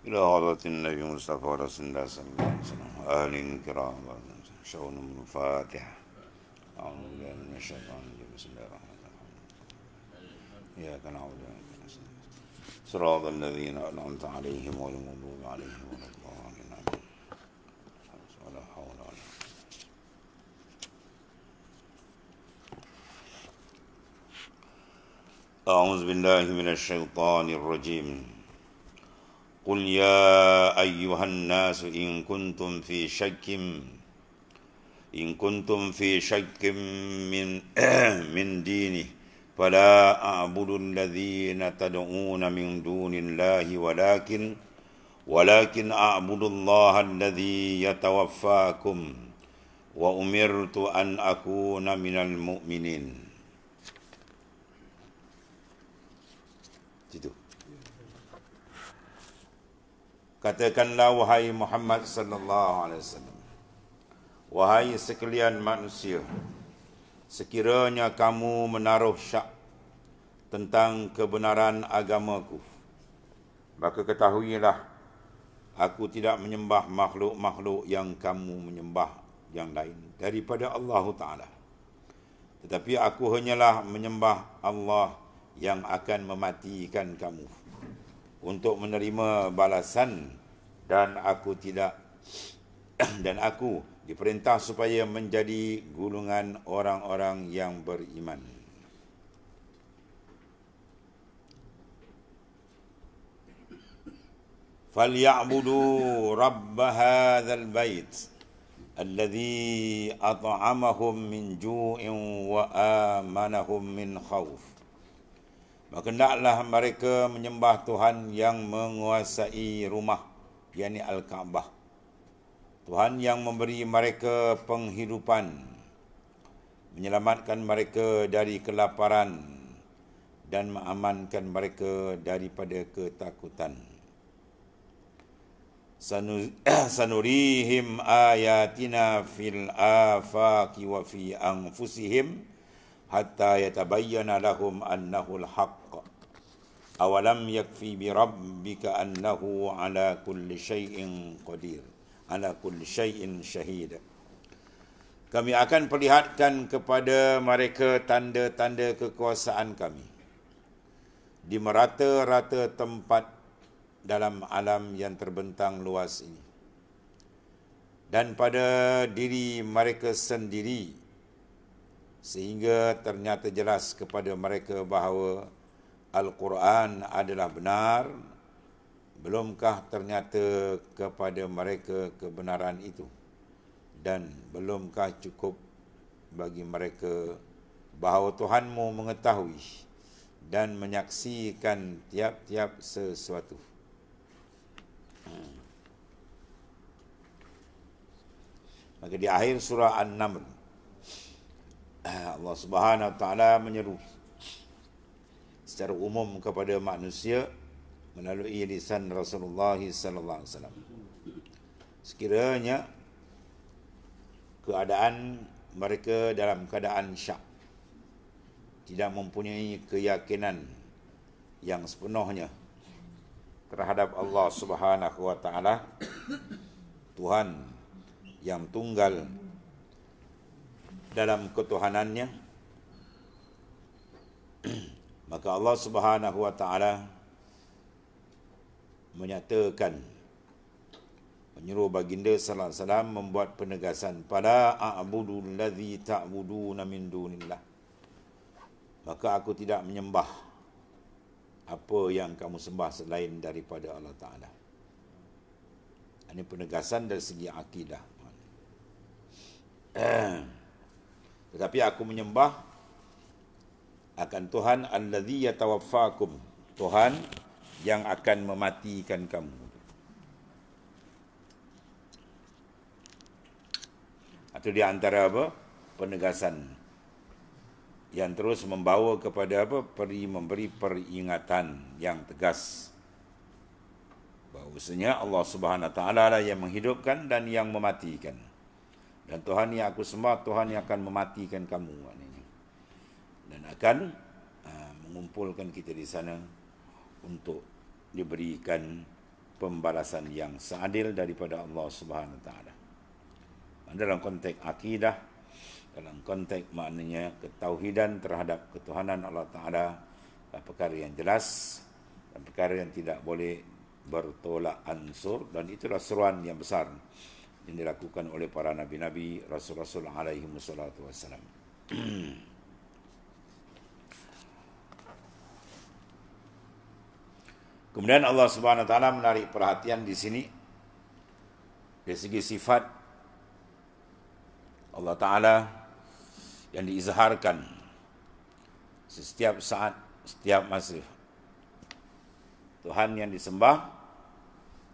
إلى حضرة النبي المصطفى رسول الله صلى الله عليه وسلم أهل الكرام شؤون الفاتحة أعوذ بالله من الشيطان الرجيم بسم الله الرحمن الرحيم إياك نعبد وإياك نستعين صراط الذين أنعمت عليهم غير المغضوب عليهم ولا الضالين آمين ولا حول ولا قوة. أعوذ بالله من الشيطان الرجيم قل يا أيها الناس إن كنتم في شك من دينه فلا أعبد الذين تدعون من دون الله ولكن أعبد الله الذي يتوفاكم وأمرت أن أكون من المؤمنين. Itu. Katakanlah wahai Muhammad sallallahu alaihi wasallam, wahai sekalian manusia, sekiranya kamu menaruh syak tentang kebenaran agamaku, maka ketahuilah aku tidak menyembah makhluk-makhluk yang kamu menyembah yang lain daripada Allah Ta'ala, tetapi aku hanyalah menyembah Allah yang akan mematikan kamu untuk menerima balasan, dan aku diperintah supaya menjadi golongan orang-orang yang beriman. فَلْيَعْبُدُوا رَبَّ هَذَا الْبَيْتِ الَّذِي أَطْعَمَهُمْ مِنْ جُوعٍ وَآمَنَهُمْ مِنْ خَوْفٍ. Maka hendaklah mereka menyembah Tuhan yang menguasai rumah, yakni Al-Kaabah. Tuhan yang memberi mereka penghidupan, menyelamatkan mereka dari kelaparan, dan mengamankan mereka daripada ketakutan. Sanurihim ayatina fil afaqi wa fi anfusihim hatta yatabayyana lahum annahu al-haqq. Awalam yakfi bi rabbika annahu ala kulli syai'in qadir, ala kulli syai'in syahid. Kami akan perlihatkan kepada mereka tanda-tanda kekuasaan kami di merata-rata tempat dalam alam yang terbentang luas ini, dan pada diri mereka sendiri, sehingga ternyata jelas kepada mereka bahawa Al-Quran adalah benar. Belumkah ternyata kepada mereka kebenaran itu, dan belumkah cukup bagi mereka bahawa Tuhanmu mengetahui dan menyaksikan tiap-tiap sesuatu. Maka di akhir surah An-Naml, Allah Subhanahu Wa Taala menyeru secara umum kepada manusia melalui lisan Rasulullah sallallahu alaihi wasallam. Sekiranya keadaan mereka dalam keadaan syak, tidak mempunyai keyakinan yang sepenuhnya terhadap Allah Subhanahu Wa Taala, Tuhan yang tunggal dalam ketuhanannya, maka Allah Subhanahu Wa Taala menyatakan, menyuruh baginda sallallahu alaihi wasallam membuat penegasan, fala a'budu allazi ta'buduna min dunillah, maka aku tidak menyembah apa yang kamu sembah selain daripada Allah Ta'ala. Ini penegasan dari segi akidah. Tetapi aku menyembah akan Tuhan allazi yatawaffakum, Tuhan yang akan mematikan kamu. Itu di antara apa? Penegasan yang terus membawa kepada apa? Memberi peringatan yang tegas bahawasanya Allah Subhanahu Wa Taala lah yang menghidupkan dan yang mematikan. Dan Tuhan yang aku sembah, Tuhan yang akan mematikan kamu, dan akan mengumpulkan kita di sana untuk diberikan pembalasan yang seadil daripada Allah Subhanahu Wa Taala. Dalam konteks akidah, dalam konteks maknanya ketauhidan terhadap ketuhanan Allah Ta'ala, perkara yang jelas dan perkara yang tidak boleh bertolak ansur, dan itulah seruan yang besar yang dilakukan oleh para nabi-nabi, rasul-rasul alaihi wassalatu wassalam. Kemudian Allah Subhanahu Wa Taala menarik perhatian di sini dari segi sifat Allah Ta'ala yang diizharkan setiap saat, setiap masa. Tuhan yang disembah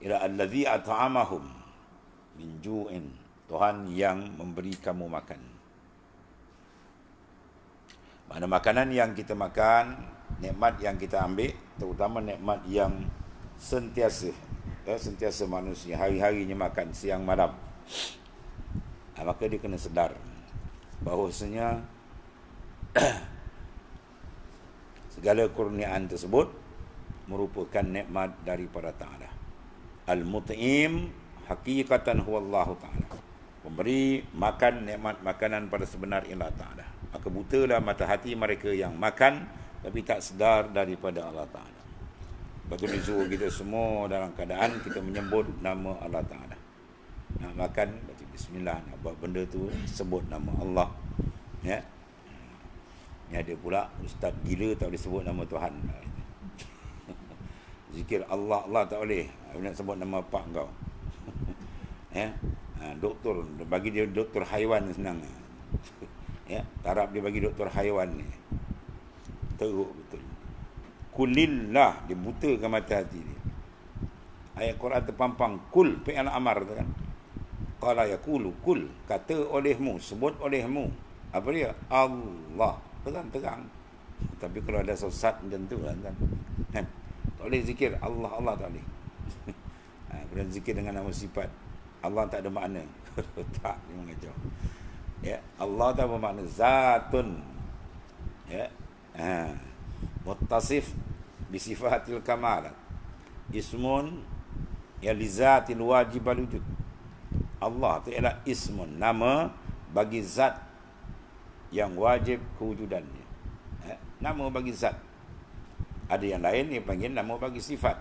ialah allazi at'amahum min ju'in, Tuhan yang memberi kamu makan. Mana makanan yang kita makan, nikmat yang kita ambil, terutama nikmat yang sentiasa manusia hari-harinya makan, siang malam, maka dia kena sedar bahawasanya segala kurniaan tersebut merupakan nikmat daripada Ta'ala. Al-mut'im hakikatan huwallahu Ta'ala, memberi makan nikmat makanan pada sebenar ialah Ta'ala. Maka butalah mata hati mereka yang makan tapi tak sedar daripada Allah Ta'ala. Betul disuruh kita semua dalam keadaan kita menyebut nama Allah Ta'ala. Nak makan, baca bismillah. Nak buat benda tu, sebut nama Allah. Ya. Ni ada pula ustaz gila tak boleh sebut nama Tuhan. Zikir Allah tak boleh. Nak sebut nama pak kau. Ya. Doktor bagi dia doktor haiwan senang. Ya, tarap dia bagi doktor haiwan ni. Teruk betul. Kulillah, dia butakan mata hati dia. Ayat Quran terpampang kul fi'il amar tu kan. Qala yaqulu kul, kata olehmu, sebut olehmu. Apa dia? Allah. Terang-terang. Tapi kalau ada sesat macam tu kan. Tak boleh zikir Allah tak boleh. Kemudian zikir dengan nama sifat. Allah tak ada makna. Tak, dia mengacau. Ya, Allah tak bermakna zatun. Ya. Muttasif bi sifatil kamalat. Ismun ya li zatil wajibal wujud. Allah itu ialah ismun, nama bagi zat yang wajib kewujudannya. Nama bagi zat. Ada yang lain yang panggil nama bagi sifat.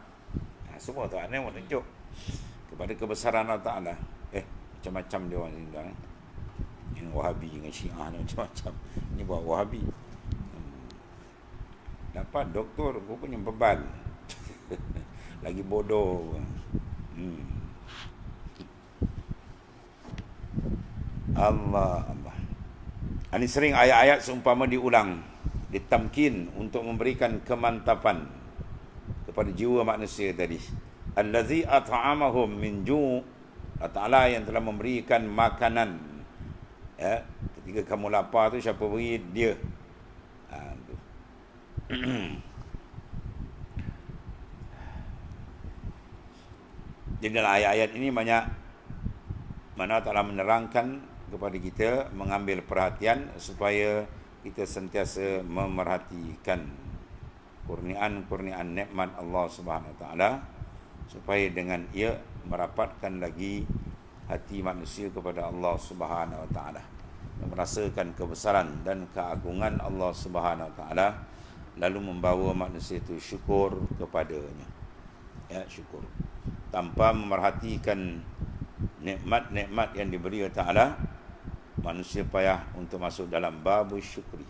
Semua tu ada menunjuk kepada kebesaran Allah Ta'ala. Macam-macam dia orang ni. Yang Wahabi dengan Syiah macam-macam. Ini buat Wahabi. Dapat doktor rupanya bebal. Lagi bodoh. Allah. Ini sering ayat-ayat seumpama diulang, ditamkin untuk memberikan kemantapan kepada jiwa manusia tadi. Allazi at'amahum min ju', Allah Ta'ala yang telah memberikan makanan. Ya, ketika kamu lapar tu siapa beri? Dia. Jadi dalam ayat-ayat ini banyak mana Allah Ta'ala menerangkan kepada kita, mengambil perhatian supaya kita sentiasa memerhatikan kurniaan-kurniaan nikmat Allah Subhanahu Wa Taala, supaya dengan ia merapatkan lagi hati manusia kepada Allah Subhanahu Wa Taala, merasakan kebesaran dan keagungan Allah Subhanahu Wa Taala, lalu membawa manusia itu syukur kepadanya. Ya, syukur tanpa memerhatikan nikmat-nikmat yang diberi Allah Ta'ala, manusia payah untuk masuk dalam babu syukri.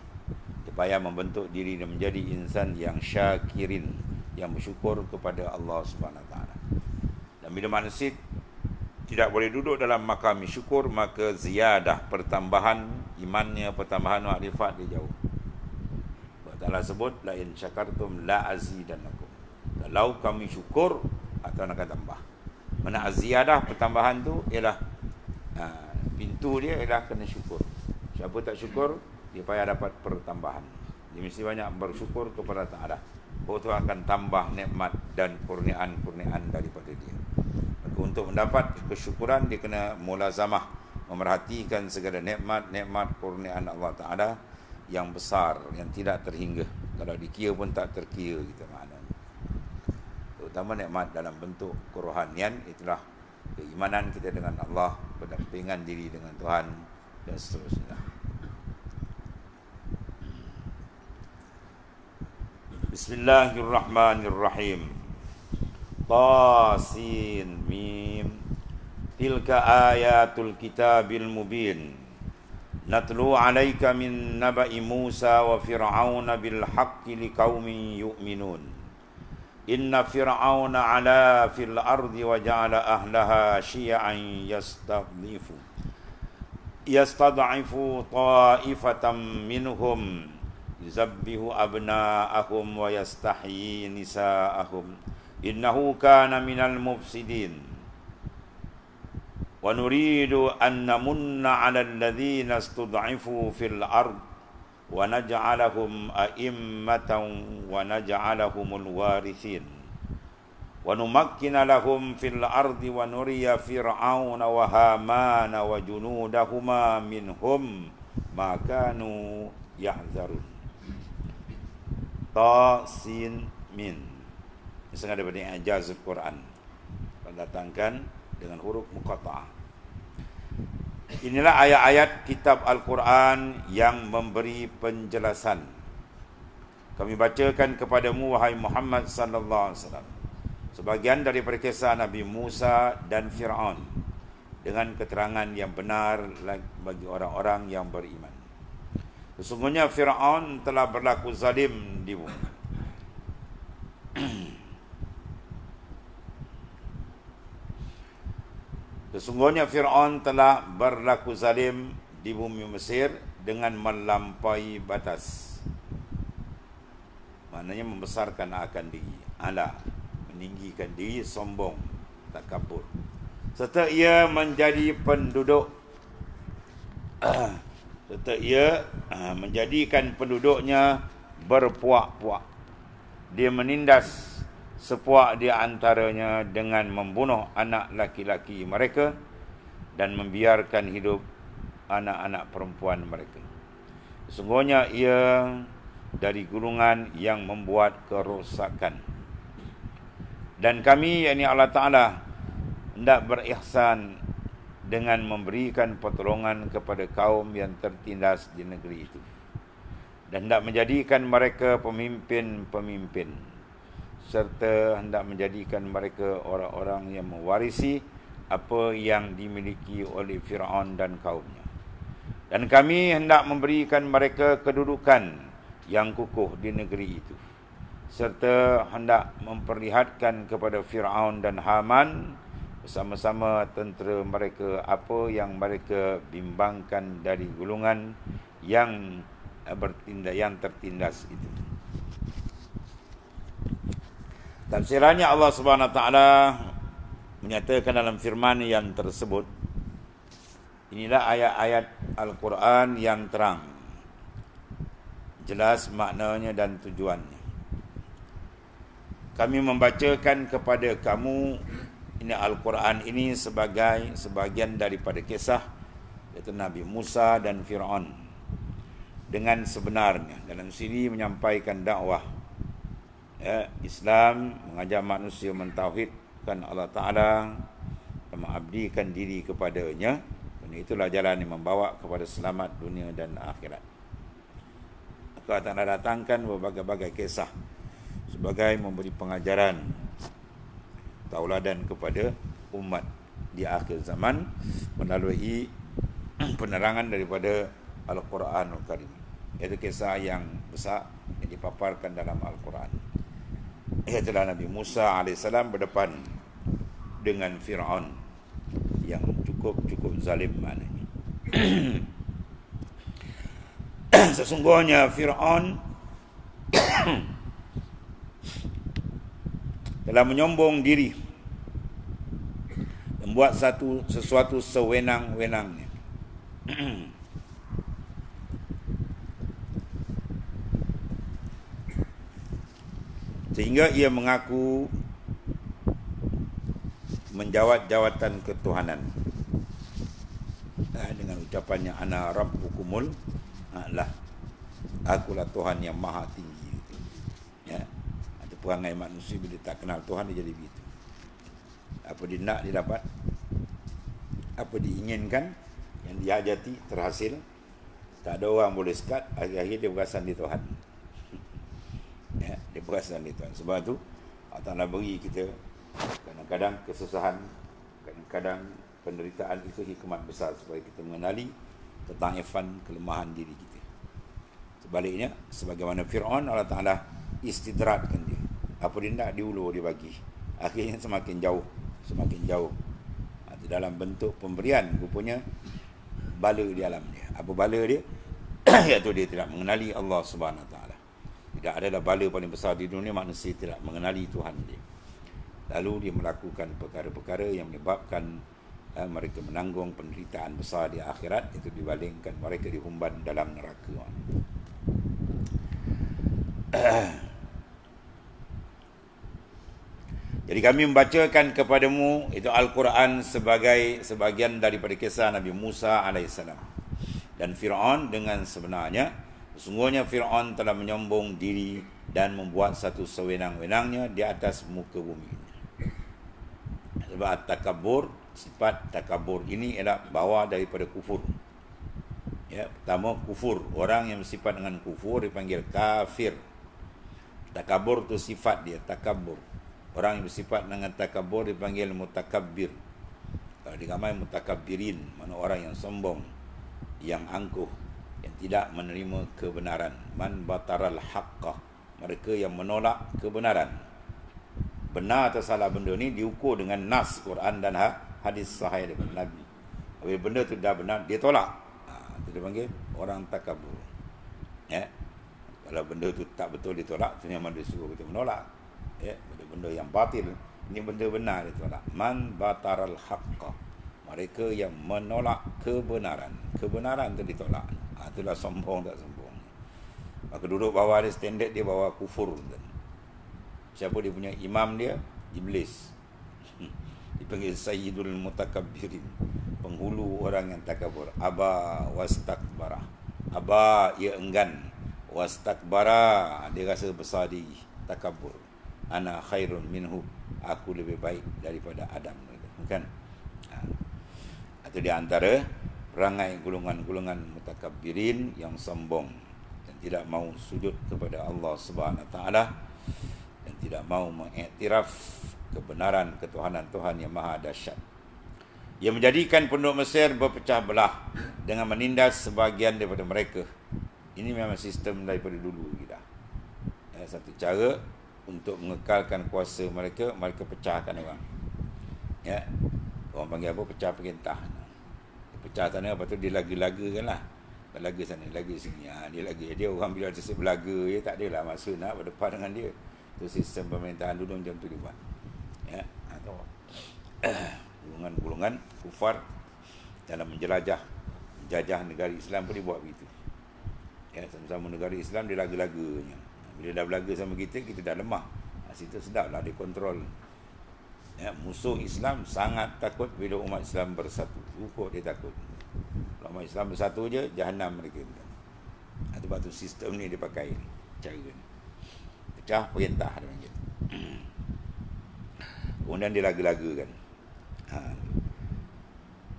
Dia payah membentuk diri dan menjadi insan yang syakirin, yang bersyukur kepada Allah Subhanahu Wa Ta'ala. Dan bila manusia tidak boleh duduk dalam makam syukur, maka ziyadah, pertambahan imannya, pertambahan makrifat dia jauh. Allah Ta'ala sebut, la in syakartum la azidannakum. Kalau kami syukur, atau akan tambah. Mana ziyadah, pertambahan tu ialah pintu dia ialah kena syukur. Siapa tak syukur, dia payah dapat pertambahan. Dia mesti banyak bersyukur kepada Ta'ala. Bahawa Tuhan akan tambah nikmat dan kurniaan-kurniaan daripada dia. Maka untuk mendapat kesyukuran, dia kena mulazamah, memerhatikan segala nikmat-nikmat kurniaan Allah Ta'ala yang besar, yang tidak terhingga. Kalau dikira pun tak terkira kita maknanya. terutama nikmat dalam bentuk kerohanian, itulah keimanan kita dengan Allah, pendampingan diri dengan Tuhan, dan seterusnya. Bismillahirrahmanirrahim. Tasin mim. Tilka ayatul kitabil mubin. Natlu alaika min naba'i Musa wa Fir'auna bil haqqi liqaumin yu'minun. Inna Fir'auna ala fil ardi wa ja'ala ahlaha syi'an yastad'ifu ta'ifatan minhum yuzabbihu abna'ahum wa yastahyi nisa'ahum innahu kana minal mufsidin wa nuridu an namunna 'alal ladzina istud'ifu fil ard wa naj'alahum a'immatan wa naj'alahumul warithin wa numakkina lahum fil ardi wa nuriya fir'auna wa hamana wa junudahuma minhum ma kanu yahzarun. Ta sin min. Ini sengaja daripada ijaz Al-Quran, datangkan dengan huruf muqatta'ah. Inilah ayat-ayat kitab Al-Quran yang memberi penjelasan. Kami bacakan kepadamu wahai Muhammad sallallahu alaihi wasallam sebagian daripada kisah Nabi Musa dan Fir'aun dengan keterangan yang benar bagi orang-orang yang beriman. Sesungguhnya Fir'aun telah berlaku zalim di bumi. Sesungguhnya Fir'aun telah berlaku zalim di bumi Mesir dengan melampaui batas. Maknanya membesarkan akan diri, ala, meninggikan diri, sombong, takabur. Serta ia menjadi penduduk menjadikan penduduknya berpuak-puak. Dia menindas sepuak di antaranya dengan membunuh anak laki-laki mereka dan membiarkan hidup anak-anak perempuan mereka. Sesungguhnya ia dari gulungan yang membuat kerosakan. Dan kami, yakni Allah Ta'ala, hendak berihsan dengan memberikan pertolongan kepada kaum yang tertindas di negeri itu, dan hendak menjadikan mereka pemimpin-pemimpin, serta hendak menjadikan mereka orang-orang yang mewarisi apa yang dimiliki oleh Fir'aun dan kaumnya. Dan kami hendak memberikan mereka kedudukan yang kukuh di negeri itu, serta hendak memperlihatkan kepada Fir'aun dan Haman bersama-sama tentera mereka apa yang mereka bimbangkan dari gulungan yang tertindas itu. Tafsirannya, Allah Subhanahu Wa Taala menyatakan dalam firman yang tersebut, inilah ayat-ayat Al-Quran yang terang, jelas maknanya dan tujuannya. Kami membacakan kepada kamu ini Al-Quran ini sebagai sebagian daripada kisah iaitu Nabi Musa dan Fir'aun dengan sebenarnya, dalam sini menyampaikan dakwah Islam, mengajak manusia mentauhidkan Allah Ta'ala dan mengabdikan diri kepadanya. Dan itulah jalan yang membawa kepada selamat dunia dan akhirat. Allah Ta'ala datangkan berbagai-bagai kisah sebagai memberi pengajaran, tauladan kepada umat di akhir zaman melalui penerangan daripada Al-Quranul Karim. Itu kisah yang besar yang dipaparkan dalam Al-Quran. Iaitulah Nabi Musa AS berdepan dengan Fir'aun yang cukup zalim maknanya. Sesungguhnya Fir'aun telah menyombong diri, membuat sesuatu sewenang-wenangnya. Sehingga ia mengaku menjawat jawatan ketuhanan dengan ucapannya ana rabbukumul a'la, akulah Tuhan yang maha tinggi. Ya, perangai manusia bila tak kenal Tuhan dia jadi begitu. Apa dia nak dia dapat, apa diinginkan yang dihajati terhasil. Tak ada orang boleh sekat, akhir-akhir dia perasan di Tuhan. Ya, dia perasan di Tuhan. Sebab tu Allah Ta'ala beri kita kadang-kadang kesusahan, kadang-kadang penderitaan, itu hikmat besar supaya kita mengenali tentang irfan kelemahan diri kita. Sebaliknya, sebagaimana Fir'aun, Allah Ta'ala istidratkan dia. Apa dia nak diulur, dia bagi. Akhirnya semakin jauh. Dalam bentuk pemberian, rupanya bala di alam dia. Apa bala dia? Iaitu dia tidak mengenali Allah Subhanahu Wa Ta'ala. Tidak adalah bala paling besar di dunia manusia tidak mengenali Tuhan dia. Lalu dia melakukan perkara-perkara yang menyebabkan mereka menanggung penderitaan besar di akhirat, itu dibandingkan mereka dihumban dalam neraka. Jadi kami membacakan kepadamu itu Al-Quran sebagai sebagian daripada kisah Nabi Musa AS dan Fir'aun dengan sebenarnya. Sesungguhnya Fir'aun telah menyombong diri dan membuat satu sewenang-wenangnya di atas muka bumi. Sebab takabur, sifat takabur ini ialah bawah daripada kufur. Ya, pertama kufur, orang yang bersifat dengan kufur dipanggil kafir. Takabur tu sifat dia, takabur. Orang yang bersifat dengan takabur dipanggil mutakabbir. Kalau digamai mutakabbirin, mana orang yang sombong, yang angkuh, yang tidak menerima kebenaran. Man bataral haqqah, mereka yang menolak kebenaran. Benar atau salah benda ni diukur dengan nas Quran dan hadis sahih daripada Nabi. Apabila benda tu dah benar, dia tolak. Itu dipanggil orang takabur. Ya. Kalau benda tu tak betul ditolak, itu memang dia suruh kita menolak. Ya, benda yang batil, ini benda benar ditolak. Man bataral haqqa, mereka yang menolak kebenaran. Kebenaran tu ditolak. Itulah sombong tak sombong. Maka duduk bawah dia, standard dia bawah kufur. Siapa dia punya imam dia? Iblis. Dipanggil Sayyidul Mutakabbirin, penghulu orang yang takabur. Aba wastakbara, aba ia enggan, wastakbara dia rasa besar diri, takabur. Ana khairun minhu, aku lebih baik daripada Adam, kan? Itu di antara perangai golongan-golongan mutakabbirin yang sombong dan tidak mau sujud kepada Allah Subhanahu Wa Ta'ala dan tidak mau mengiktiraf kebenaran ketuhanan Tuhan yang maha dahsyat. Ia menjadikan penduduk Mesir berpecah belah dengan menindas sebahagian daripada mereka. Ini memang sistem daripada dulu kita. Satu cara untuk mengekalkan kuasa mereka, mereka pecahkan orang. Ya. Orang panggil apa? Pecah perintah. Pecah sana, lepas tu dia laga-lagakan lah. Laga sana, laga sini. Dia laga. Dia orang bila ada sebelaga, dia tak adalah masa nak berdepan dengan dia. Itu sistem pemerintahan dulu macam tu dibuat. Ya. Golongan-golongan kufar dalam menjajah negara Islam pun dibuat begitu. Ya, sama-sama negara Islam dia laga-laganya. Bila dah berlaga sama kita, kita dah lemah. Situ sedaplah dia kontrol. Ya, musuh Islam sangat takut bila umat Islam bersatu. Ukur dia takut. Kalau umat Islam bersatu je, jahanam mereka. Sebab tu sistem ni dia pakai cara ni. Pecah perintah dia panggil. Kemudian dia laga-lagakan.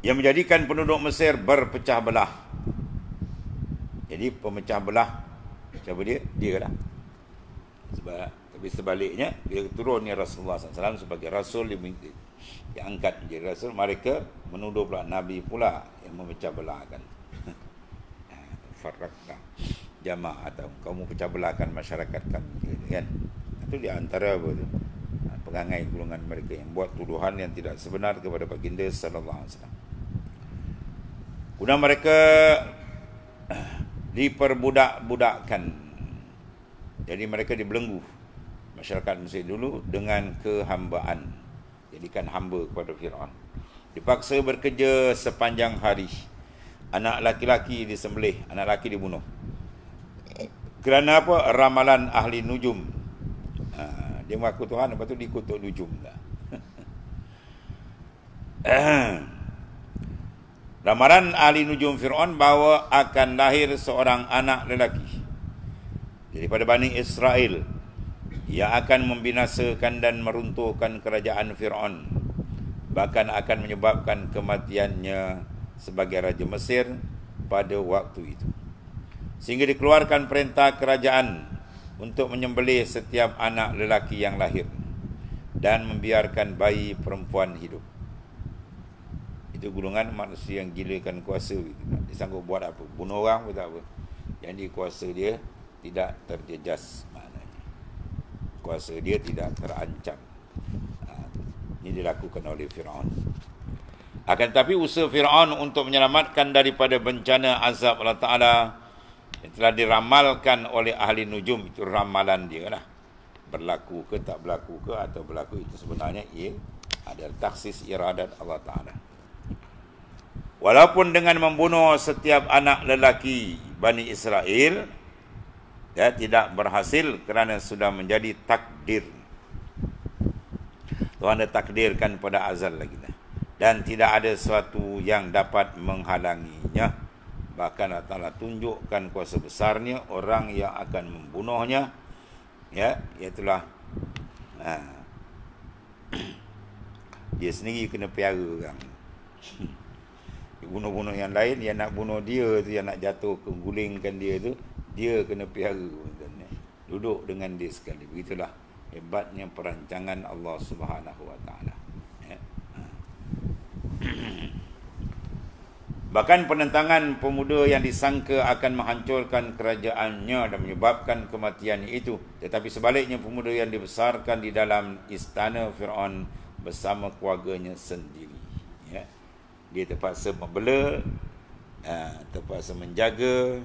Yang menjadikan penduduk Mesir berpecah belah. Jadi pemecah belah siapa dia? Dia lah. Tapi sebaliknya, bila turunnya Rasulullah SAW sebagai Rasul, diangkat menjadi Rasul, mereka menuduh pula Nabi pula yang memecah belahkan. Farrakna jamaah, atau kamu pecah belahkan masyarakat kami, kan? Itu di antara apa tu? Perangai golongan mereka yang buat tuduhan yang tidak sebenar kepada baginda sallallahu alaihi wasallam. Kemudian mereka diperbudak-budakkan. Jadi mereka dibelenggu masyarakat Mesir dulu dengan kehambaan. Jadikan hamba kepada Fir'aun. Dipaksa bekerja sepanjang hari. Anak laki-laki disembelih, anak laki dibunuh. Kerana apa? Ramalan ahli nujum. Dia mengaku Tuhan, lepas tu dikutuk nujum lah. Ramalan ahli nujum Fir'aun bahawa akan lahir seorang anak lelaki daripada Bani Israel yang akan membinasakan dan meruntuhkan kerajaan Fir'aun, bahkan akan menyebabkan kematiannya sebagai Raja Mesir pada waktu itu. Sehingga dikeluarkan perintah kerajaan untuk menyembelih setiap anak lelaki yang lahir dan membiarkan bayi perempuan hidup. Itu golongan manusia yang gilakan kuasa gitu. Dia sanggup buat apa? Bunuh orang pun tak apa. Yang di kuasa dia tidak terjejas, maknanya kuasa dia tidak terancam. Ini dilakukan oleh Fir'aun. Akan tetapi usaha Fir'aun untuk menyelamatkan daripada bencana azab Allah Ta'ala yang telah diramalkan oleh ahli nujum, itu ramalan dia lah, berlaku ke tak berlaku ke, atau berlaku, itu sebenarnya ia adalah taksis iradat Allah Ta'ala. Walaupun dengan membunuh setiap anak lelaki Bani Israel, ya, tidak berhasil kerana sudah menjadi takdir. Tuhan dah takdirkan pada azal lagi dah. Dan tidak ada sesuatu yang dapat menghalanginya. Bahkan Allah Ta'ala tunjukkan kuasa besarnya, orang yang akan membunuhnya, ya, iaitulah dia sendiri kena piara orang. Bunuh-bunuh yang lain, yang nak bunuh dia tu, yang nak jatuh gulingkan dia tu, dia kena piara. Duduk dengan dia sekali. Begitulah hebatnya perancangan Allah Subhanahu Wa Ta'ala. Ya. Bahkan penentangan pemuda yang disangka akan menghancurkan kerajaannya dan menyebabkan kematian itu, tetapi sebaliknya pemuda yang dibesarkan di dalam istana Fir'aun bersama keluarganya sendiri. Ya. Dia terpaksa membela, terpaksa menjaga,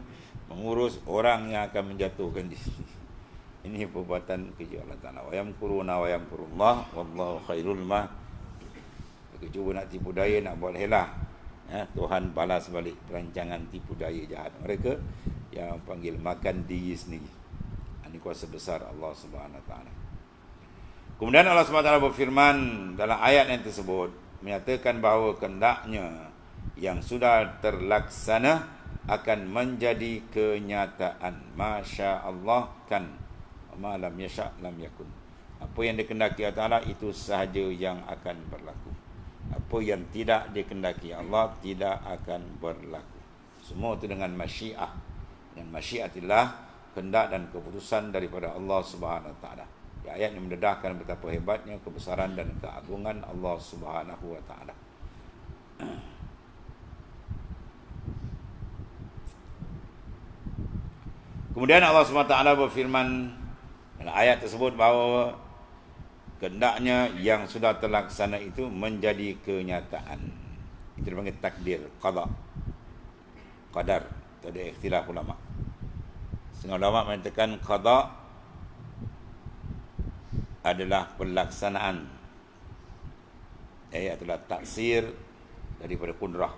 mengurus orang yang akan menjatuhkan dia. Ini perbuatan kerja Allah Ta'ala. Wa yamkuruna wa yamkurullah wallahu khairul ma. Mereka cuba nak tipu daya, nak buat helah. Ya, Tuhan balas balik perancangan tipu daya jahat mereka yang panggil makan diri sendiri. Ini kuasa besar Allah Subhanahu Wa Ta'ala. Kemudian Allah Subhanahu Wa Ta'ala berfirman dalam ayat yang tersebut, menyatakan bahawa kehendaknya yang sudah terlaksana akan menjadi kenyataan. Masya Allah kan, ma lam yasha' lam yakun. Apa yang dikehendaki Allah Ta'ala itu sahaja yang akan berlaku. Apa yang tidak dikehendaki Allah tidak akan berlaku. Semua itu dengan masyiah. Dengan masyiatillah, kehendak dan keputusan daripada Allah Subhanahu Wa Ta'ala. Ayat yang mendedahkan betapa hebatnya kebesaran dan keagungan Allah Subhanahu Wa Ta'ala. Kemudian Allah Subhanahu Wa Ta'ala berfirman dalam ayat tersebut bahawa kehendaknya yang sudah terlaksana itu menjadi kenyataan. Itu dipanggil takdir, qada, qadar. Itu ada ikhtilaf ulama. Setengah ulama mengatakan qada adalah pelaksanaan, adalah taksir daripada kudrah,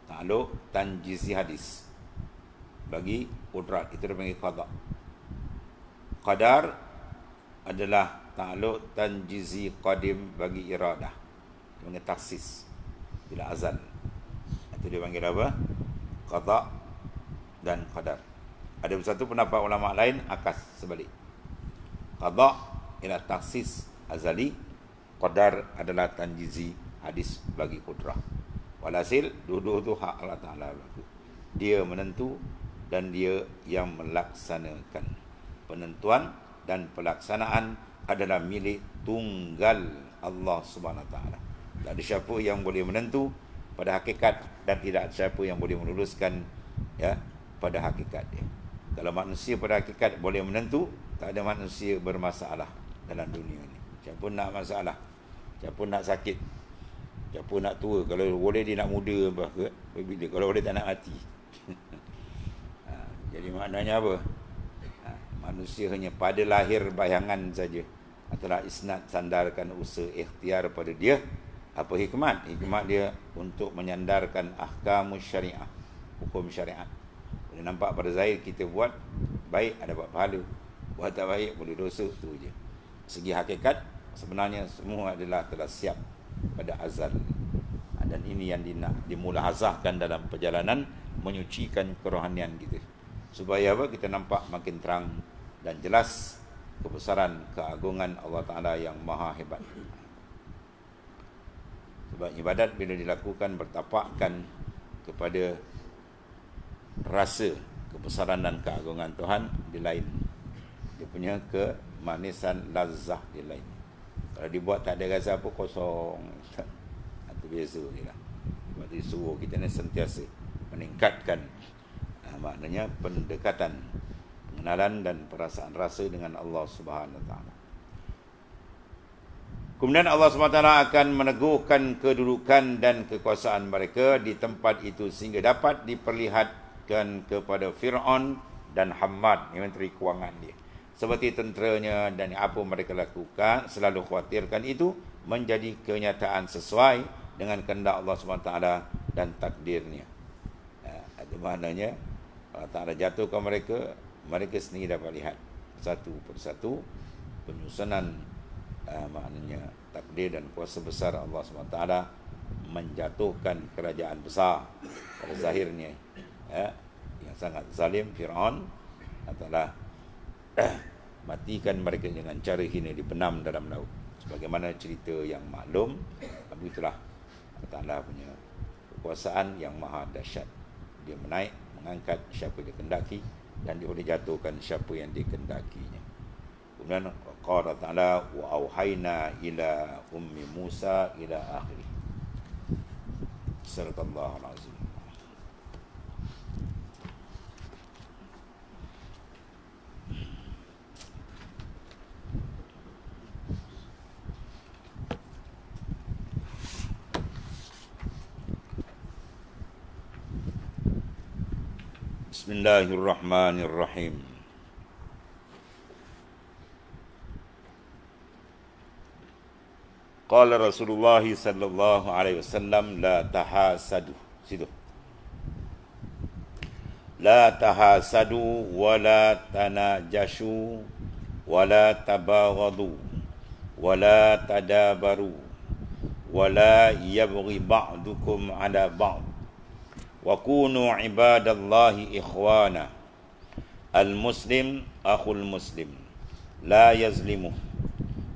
takluk tanjizi hadis bagi kudrat, itu dipanggil qada. Qadar adalah takluk tanjizi qadim bagi iradah, dipanggil taksis bila azal. Itu dipanggil apa? Qada dan qadar. Ada satu pendapat ulama lain akas sebalik. Qada ialah taksis azali, qadar adalah tanjizi hadis bagi kudrah. Walhasil dua-dua itu hak Allah Ta'ala berlaku. Dia menentu dan dia yang melaksanakan. Penentuan dan pelaksanaan adalah milik tunggal Allah Subhanahu Wa Ta'ala. Tak ada siapa yang boleh menentu pada hakikat, dan tidak ada siapa yang boleh meluluskan, ya, pada hakikat dia. Kalau manusia pada hakikat boleh menentu, tak ada manusia bermasalah dalam dunia ni. Siapa nak masalah, siapa nak sakit, siapa nak tua. Kalau boleh dia nak muda bila, kalau boleh tak nak mati. Jadi maknanya apa? Manusia hanya pada lahir bayangan saja. Adalah isnad sandarkan usaha ikhtiar pada dia. Apa hikmat? Hikmat dia untuk menyandarkan ahkam syariah, hukum syariat. Boleh nampak pada zahir kita buat baik ada dapat pahala, buat tak baik boleh dosa, tu je. Segi hakikat sebenarnya semua adalah telah siap pada azal. Dan ini yang dimulahazahkan dalam perjalanan menyucikan kerohanian kita. Supaya apa? Kita nampak makin terang dan jelas kebesaran, keagungan Allah Ta'ala yang maha hebat. Sebab ibadat bila dilakukan bertapakkan kepada rasa kebesaran dan keagungan Tuhan, di lain. Dia punya kemanisan, lazah di lain. Kalau dibuat tak ada rasa apa, kosong. Itu biasa je lah. Sebab itu suruh kita ni sentiasa meningkatkan maknanya pendekatan, pengenalan dan perasaan rasa dengan Allah Subhanahu Wa Taala. Kemudian Allah Subhanahu Wa Taala akan meneguhkan kedudukan dan kekuasaan mereka di tempat itu sehingga dapat diperlihatkan kepada Fir'aun dan Hamad, menteri kewangan dia, seperti tenteranya, dan apa mereka lakukan selalu khawatirkan itu menjadi kenyataan sesuai dengan kehendak Allah Subhanahu Wa Taala dan takdirnya. Itu maknanya Allah Ta'ala jatuhkan mereka, mereka sendiri dapat lihat satu persatu penyusunan maknanya takdir dan kuasa besar Allah SWT menjatuhkan kerajaan besar pada zahirnya yang sangat zalim Fir'aun. Allah Ta'ala matikan mereka dengan cara hina, dibenam dalam laut, sebagaimana cerita yang maklum. Begitulah Allah Ta'ala punya kekuasaan yang maha dahsyat. Dia menaik, mengangkat siapa dia kendaki, dan dia boleh jatuhkan siapa yang dikendakinya. Kemudian qala ta'ala wa auhayna ila ummi Musa ila akhirih. Sadaqallahul azim. Bismillahirrahmanirrahim. Qala Rasulullah sallallahu alaihi wasallam la tahasadu. Situ. La tahasadu wa la tanajashu wa la tabaghadu wa la tadabaru wa la yabghi ba'dukum ala ba'd. Wa kunu ibadallahi ikhwana. Al-muslim akhul muslim, la yazlimuh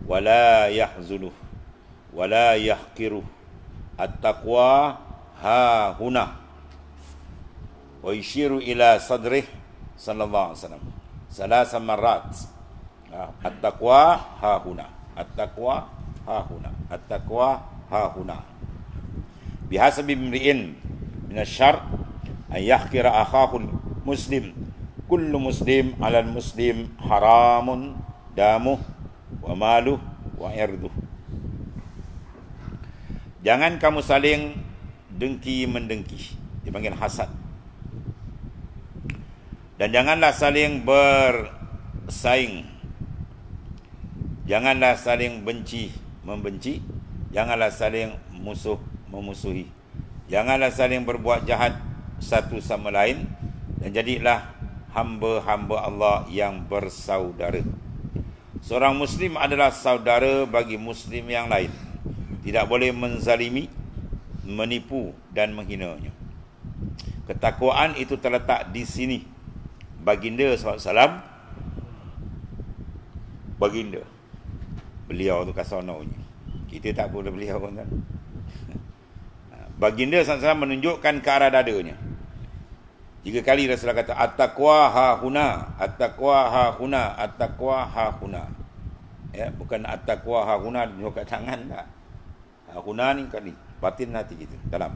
wa la yahzuluh wa la yahqiruh. At-taqwa ha huna. Wa yushiru ila sadrih sallallahu alaihi wasallam salasa marrat. At-taqwa ha huna, at-taqwa ha huna, at-taqwa ha huna. Bihasabi imri'in minasyar an yahqira akhahul muslim. Kullu muslim alal muslim haramun damuh wa maluh wa irduh. Jangan kamu saling dengki mendengki, dipanggil hasad. Dan janganlah saling bersaing. Janganlah saling benci membenci. Janganlah saling musuh memusuhi. Janganlah saling berbuat jahat satu sama lain, dan jadilah hamba-hamba Allah yang bersaudara. Seorang muslim adalah saudara bagi muslim yang lain. Tidak boleh menzalimi, menipu dan menghinanya. Ketakwaan itu terletak di sini. Baginda SAW, baginda, beliau tu kasononya. Kita tak boleh beliau kan. Baginda SAW menunjukkan ke arah dadanya. 3 kali Rasulullah kata at-taqwa ha huna, at-taqwa ha huna, at-taqwa ha huna. Ya, bukan at-taqwa ha huna tunjuk kat tangan tak. Ha huna ni kali batin hati kita dalam.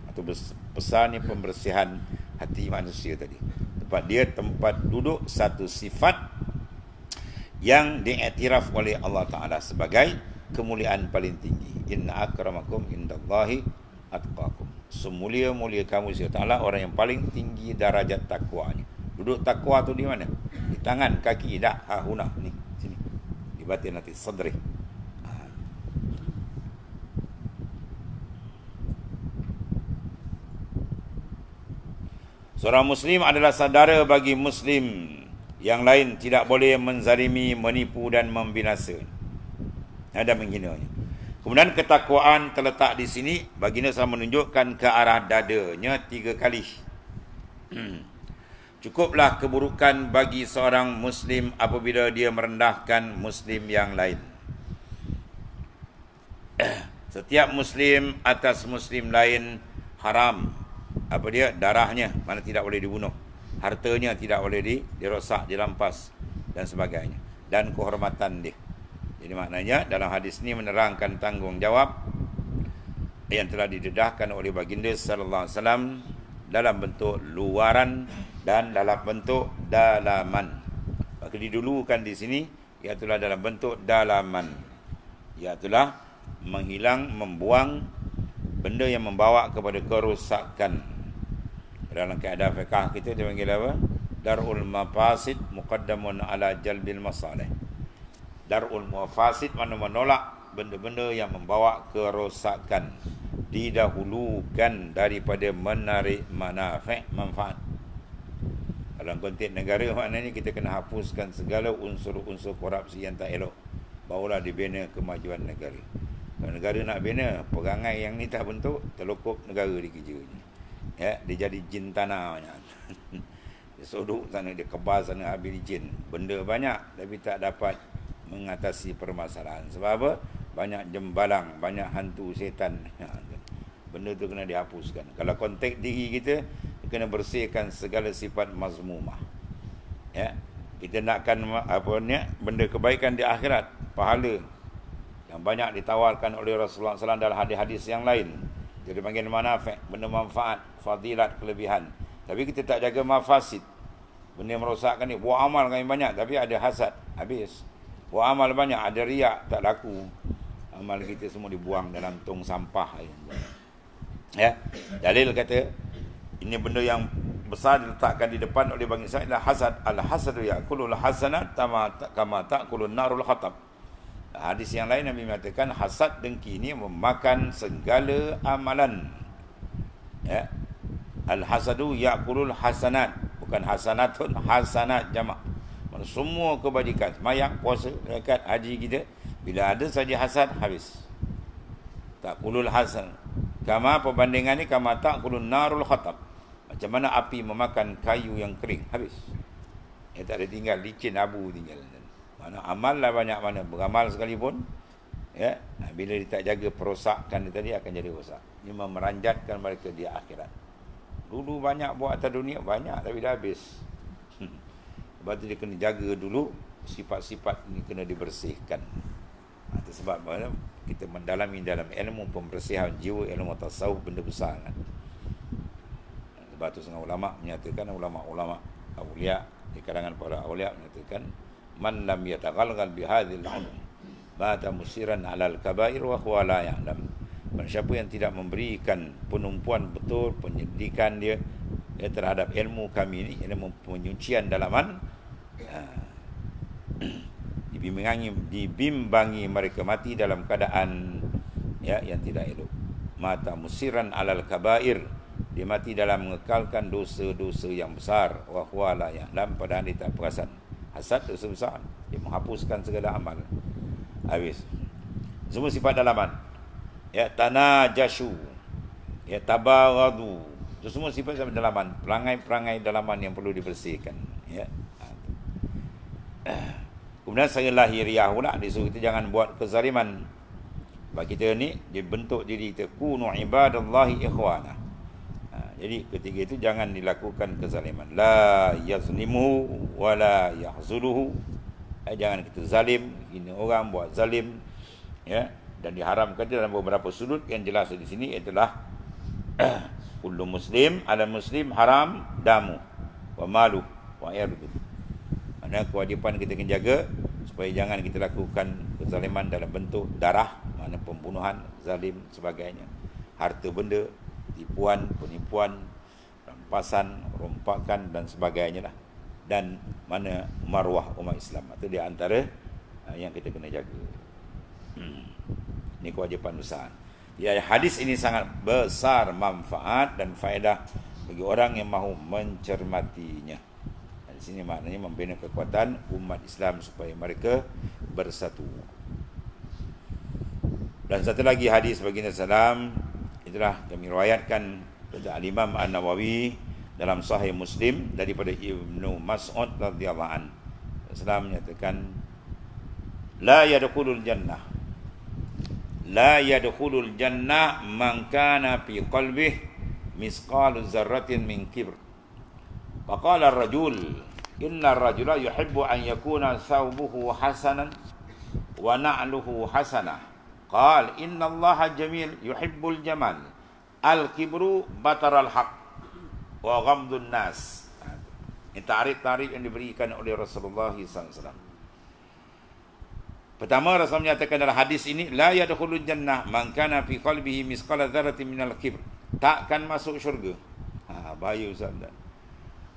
Atau pesan ni pembersihan hati manusia tadi. Tempat dia tempat duduk satu sifat yang diiktiraf oleh Allah Taala sebagai kemuliaan paling tinggi. Inna akramakum indallahi atqakum. Semulia-mulia kamu Allah Ta'ala orang yang paling tinggi darajat takwanya. Duduk takwa tu di mana? Di tangan, kaki, dah, huna ni, sini. Di batin hati, sadri. Seorang muslim adalah saudara bagi muslim yang lain, tidak boleh menzalimi, menipu dan membinasa. Ada menghinanya. Kemudian ketakwaan terletak di sini. Baginda SAW menunjukkan ke arah dadanya 3 kali. Cukuplah keburukan bagi seorang Muslim apabila dia merendahkan Muslim yang lain. Setiap Muslim atas Muslim lain haram. Apa dia? Darahnya, mana tidak boleh dibunuh. Hartanya tidak boleh dirosak, dirampas dan sebagainya. Dan kehormatan dia. Jadi maknanya dalam hadis ini menerangkan tanggungjawab yang telah didedahkan oleh baginda sallallahu alaihi wasallam dalam bentuk luaran dan dalam bentuk dalaman. Maka didulukan di sini iaitulah dalam bentuk dalaman. Iaitulah menghilang, membuang benda yang membawa kepada kerosakan. Dalam kaedah fiqh kita dia panggil apa? Darul mafasid muqaddamun ala jalbil masalih. Darul mafasid mana menolak benda-benda yang membawa kerosakan, didahulukan daripada menarik manfaat. Dalam konteks negara maknanya kita kena hapuskan segala unsur-unsur korupsi yang tak elok, barulah dibina kemajuan negara. Kalau negara nak bina, perangai yang ni tak bentuk, terlokok negara di kerja ni. Ya, dia jadi jin tanah banyak. Dia sodok sana, dia kebas sana, habis jin. Benda banyak tapi tak dapat mengatasi permasalahan. Sebab apa? Banyak jembalang, banyak hantu setan. Benda tu kena dihapuskan. Kalau konteks diri kita, kena bersihkan segala sifat mazmumah. Ya, kita nakkan apa ni, benda kebaikan di akhirat, pahala yang banyak ditawarkan oleh Rasulullah SAW dalam hadis-hadis yang lain. Jadi panggil manafi', benda manfaat, fadilat, kelebihan. Tapi kita tak jaga mafasid, benda yang merosakkan ni. Buat amal kami banyak tapi ada hasad, habis. Buat amal banyak, ada riak, tak laku. Amal kita semua dibuang dalam tong sampah. Ya, dalil kata ini benda yang besar diletakkan di depan oleh bangsa Israel adalah hasad. Al-hasadu ya'kulul hasanat kama ta'kulun narul khatab. Hadis yang lain Nabi mengatakan hasad, dengki ini memakan segala amalan. Ya. Al-hasadu ya'kulul hasanat, bukan hasanatun, hasanat jamak. Semua kebajikan, sembahyang, puasa, zakat, haji kita, bila ada saja hasad, habis. Ta'kulul hasan. Kama perbandingan ni kama ta'kulun narul khatab. Macam mana api memakan kayu yang kering, habis. Ya, tak ada tinggal, licin, abu tinggal. Mana amal lah banyak mana, beramal sekalipun, ya, bila dia tak jaga perosakan dia tadi akan jadi rosak. Ini memeranjatkan mereka di akhirat. Dulu banyak buat atas dunia, banyak tapi dah habis. Sebab tu dia kena jaga dulu, sifat-sifat ini kena dibersihkan. Itu sebab mana kita mendalami dalam ilmu pembersihan jiwa, ilmu tasawuf, benda besar kan. Sebab tu setengah ulama menyatakan, ulama-ulama awliya di kalangan para awliya menyatakan, man lam yataghalghal bihadhil ulum mata musiran 'alal kabair wa huwa la ya'lam. Siapa yang tidak memberikan penumpuan betul penyelidikan dia terhadap ilmu kami ini, ilmu penyucian dalaman, dibimbangi mereka mati dalam keadaan ya yang tidak elok. Mata musiran 'alal kabair, dia mati dalam mengekalkan dosa-dosa yang besar, wa huwa la ya'lam, padahal dia tak perasan. Hasad dosa besar, dia menghapuskan segala amal, habis. Semua sifat dalaman. Ya, tanajashu, ya, tabaghadu, itu semua sifat dalaman, perangai-perangai dalaman yang perlu dibersihkan. Ya. Kemudian secara lahiriah pula disuruh kita jangan buat kezaliman. Sebab kita ni dibentuk diri kita kunu ibadallahi ikhwana. Jadi ketiga itu jangan dilakukan kezaliman. La yazlimu wa la yahzuluhu. Jangan kita zalim, ini orang buat zalim, ya, dan diharamkan dalam beberapa sudut yang jelas di sini itulah kullu muslim ala muslim haram damu wa malu wa irdu. Mana kewajipan kita kena jaga supaya jangan kita lakukan kezaliman dalam bentuk darah, mana pembunuhan, zalim sebagainya, harta benda, tipuan, penipuan, rampasan, rompakan dan sebagainya lah. Dan mana maruah umat Islam, itu di antara yang kita kena jaga. Ini kewajipan besar. Ya, hadis ini sangat besar manfaat dan faedah bagi orang yang mahu mencermatinya. Di sini maknanya membina kekuatan umat Islam supaya mereka bersatu. Dan satu lagi hadis baginda sallam, itulah kami riwayatkan dari Imam An-Nawawi dalam Sahih Muslim daripada Ibnu Mas'ud radhiyallahu an. Rasulullah menyatakan la yadkhulul jannah man kana fi qalbihi misqalu dzarratin min kibr. Faqala ar-rajul inna ar-rajula yuhibbu an yakuna thawbuhu hasanan wa na'luhu hasanah. Qala inna Allaha jamil yuhibbul jamal. Al-kibru bataral haq wa ghamdun nas. Ini tarif yang diberikan oleh Rasulullah SAW. Pertama, Rasul menyatakan dalam hadis ini, la yadkhulul jannah man kana fi qalbihi misqala dzarratin minal kibr. Takkan masuk syurga. Bahaya Ustaz.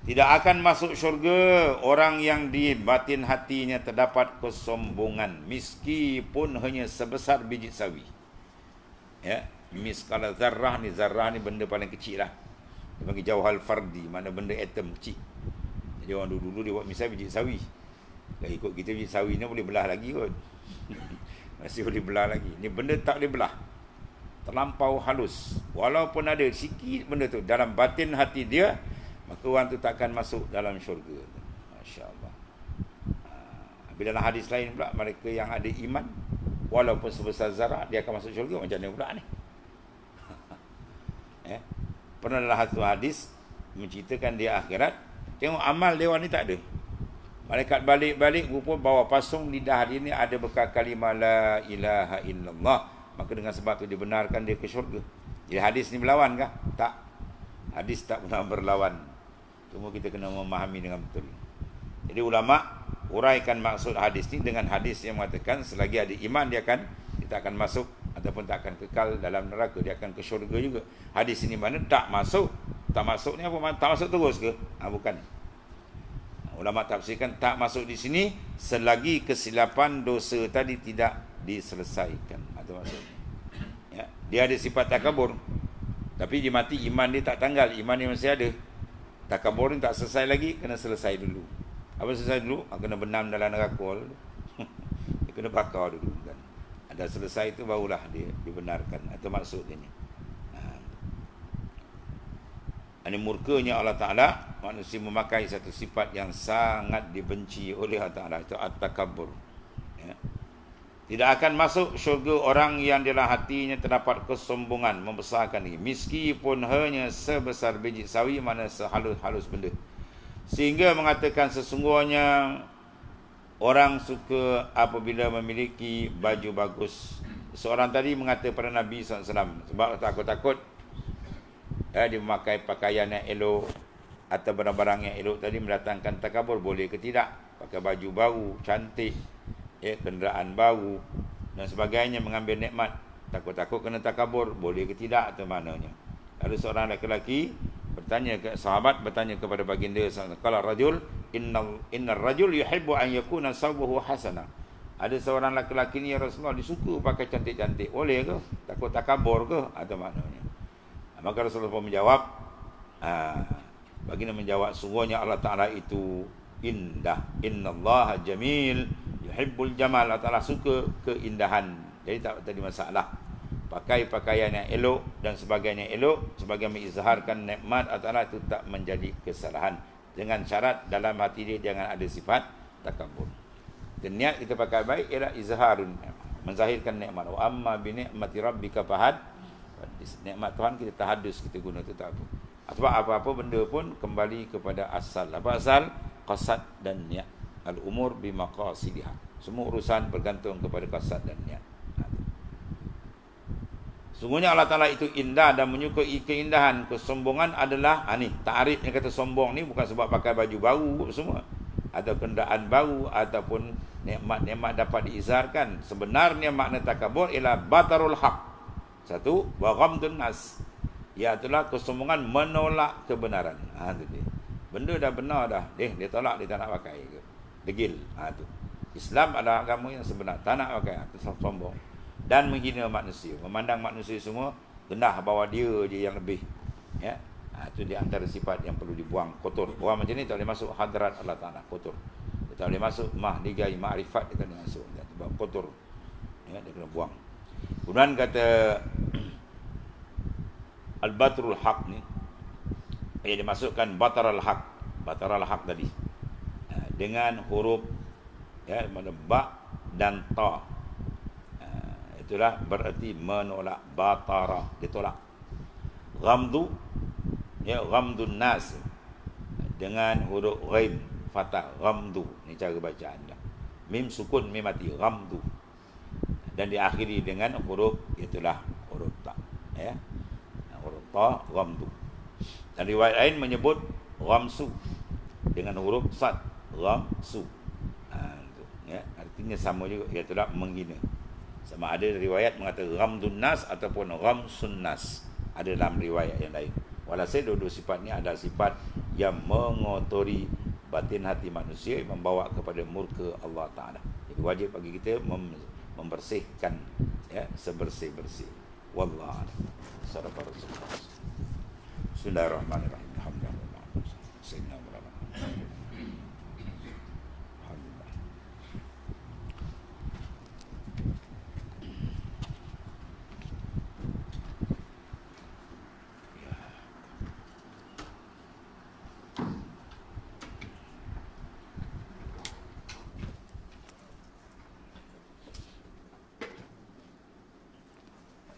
Tidak akan masuk syurga orang yang di batin hatinya terdapat kesombongan, meskipun hanya sebesar biji sawi. Ya, misqala zarrah ni benda paling kecil lah. Dia panggil jauhal fardi, mana benda atom kecil. Jadi orang dulu dia buat misal biji sawi. Kalau ikut kita biji sawi ni boleh belah lagi kot. Masih boleh belah lagi. Ni benda tak boleh belah. Terlampau halus. Walaupun ada sikit benda tu dalam batin hati dia, maka orang tu takkan masuk dalam syurga. Masya-Allah. Bila dalam hadis lain pula, mereka yang ada iman walaupun sebesar zarah dia akan masuk syurga. Macam mana pula ni? Pernah dalam satu hadis menceritakan di akhirat, tengok amal dewan ni tak ada. Malaikat balik-balik rupa bawa pasung lidah dia ni ada bekas kalimah la ilaha illallah. Maka dengan sebab tu dibenarkan dia ke syurga. Jadi hadis ni berlawan kah? Tak. Hadis tak pernah berlawan. Cuma kita kena memahami dengan betul. Jadi ulama uraikan maksud hadis ni dengan hadis yang mengatakan selagi ada iman kita akan masuk ataupun tak akan kekal dalam neraka, dia akan ke syurga juga. Hadis ini mana tak masuk. Tak masuk ni apa? Tak masuk terus ke? Bukan. Ulama tafsirkan tak masuk di sini selagi kesilapan dosa tadi tidak diselesaikan. Itu maksudnya. Ya, dia ada sifat takabur. Tapi dia mati iman dia tak tanggal, iman dia masih ada. Takabur ni tak selesai lagi, kena selesai dulu. Apa selesai dulu? Kena benam dalam neraka. Dia kena bakar dulu kan. Ada selesai itu barulah dia dibenarkan. Itu maksud ini. Ini murkanya Allah Ta'ala, manusia memakai satu sifat yang sangat dibenci oleh Allah Ta'ala, itu at-takabbur. Ya. Tidak akan masuk syurga orang yang dalam hatinya terdapat kesombongan, membesarkan diri, meskipun hanya sebesar biji sawi, mana sehalus-halus benda. Sehingga mengatakan sesungguhnya orang suka apabila memiliki baju bagus. Seorang tadi mengata pada Nabi SAW, sebab takut-takut dia memakai pakaian yang elok atau barang-barang yang elok tadi mendatangkan takabur. Boleh ke tidak? Pakai baju baru, cantik, kenderaan baru dan sebagainya, mengambil nikmat. Takut-takut kena takabur. Boleh ke tidak atau mananya? Lalu seorang lelaki bertanya ke sahabat, bertanya kepada baginda, qala rajul innar rajul yuhibbu an yakuna sawbuhu hasana. Ada seorang lelaki ni, ya Rasulullah, disuka pakai cantik-cantik. Boleh ke? Takut takabur ke atau mananya? Maka Rasulullah pun menjawab, baginda menjawab, sungguhnya Allah Ta'ala itu indah. Innallaha jamil yuhibbul jamal. Allah Ta'ala suka keindahan. Jadi tak ada masalah. Pakai pakaian yang elok dan sebagainya elok, sebagai mengizharkan nikmat Allah Ta'ala, itu tak menjadi kesalahan. Dengan syarat dalam hati dia jangan ada sifat takabur. Dan niat kita pakai baik ialah izharun, menzahirkan nikmat. Wa amma bi ni'mati rabbika fahad. Nikmat Tuhan kita tahadus, kita guna itu tak apa. Sebab apa-apa benda pun kembali kepada asal. Apa asal? Qasad dan niat. Al-umur bimaqasidiha. Semua urusan bergantung kepada qasad dan niat. Sungguhnya Allah Ta'ala itu indah dan menyukai keindahan. Kesombongan adalah, ni ta'rif yang kata sombong ni bukan sebab pakai baju baru semua, atau kenderaan baru, ataupun nikmat-nikmat dapat diizharkan. Sebenarnya makna takabur ialah batarul haq. Satu, wa ghamdun nas, iaitulah kesombongan menolak kebenaran. Tu dia. Benda dah benar dah, dia tolak, dia tak nak pakai ke. Degil. Tu. Islam adalah agama yang sebenar, tak nak pakai, itu sombong. Dan menghina manusia, memandang manusia semua rendah, bahawa dia je yang lebih. Ya. Itu di antara sifat yang perlu dibuang, kotor. Orang macam ni tak boleh masuk hadrat Allah Ta'ala, kotor. Dia tak boleh masuk mahligai ma'rifat, dia tak boleh masuk, sebab kotor. Ya, dia kena buang. Kemudian kata Al-Batrul Haq ni, Ia dimasukkan bataral haq. Bataral haq tadi dengan huruf ya, ba dan ta. Itulah berarti menolak, batara, ditolak. Ghamdu ya, ghamdun nas dengan huruf ghain fathah, ghamdu. Ini cara bacaan dah. Mim sukun, mim mati, ghamdu. Dan diakhiri dengan huruf, itulah huruf ta ya. Huruf ta, ghamdu. Dan riwayat lain menyebut ghamsu dengan huruf sad, ghamsu. Ya, artinya sama juga, iaitu menghina. Sama ada riwayat mengatakan ghamdun nas ataupun ghamsun nas. Ada dalam riwayat yang lain. Walhasil dua-dua sifat ni adalah sifat yang mengotori batin hati manusia, yang membawa kepada murka Allah Ta'ala. Jadi wajib bagi kita membersihkan ya, sebersih-bersih. Wallahu a'lam. Sadaqallahu Rasulullah. Bismillahirrahmanirrahim. Alhamdulillah. Sayyidina Muhammad.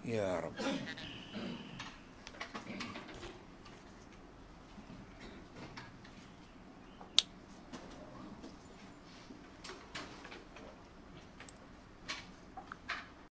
Ya Rabb.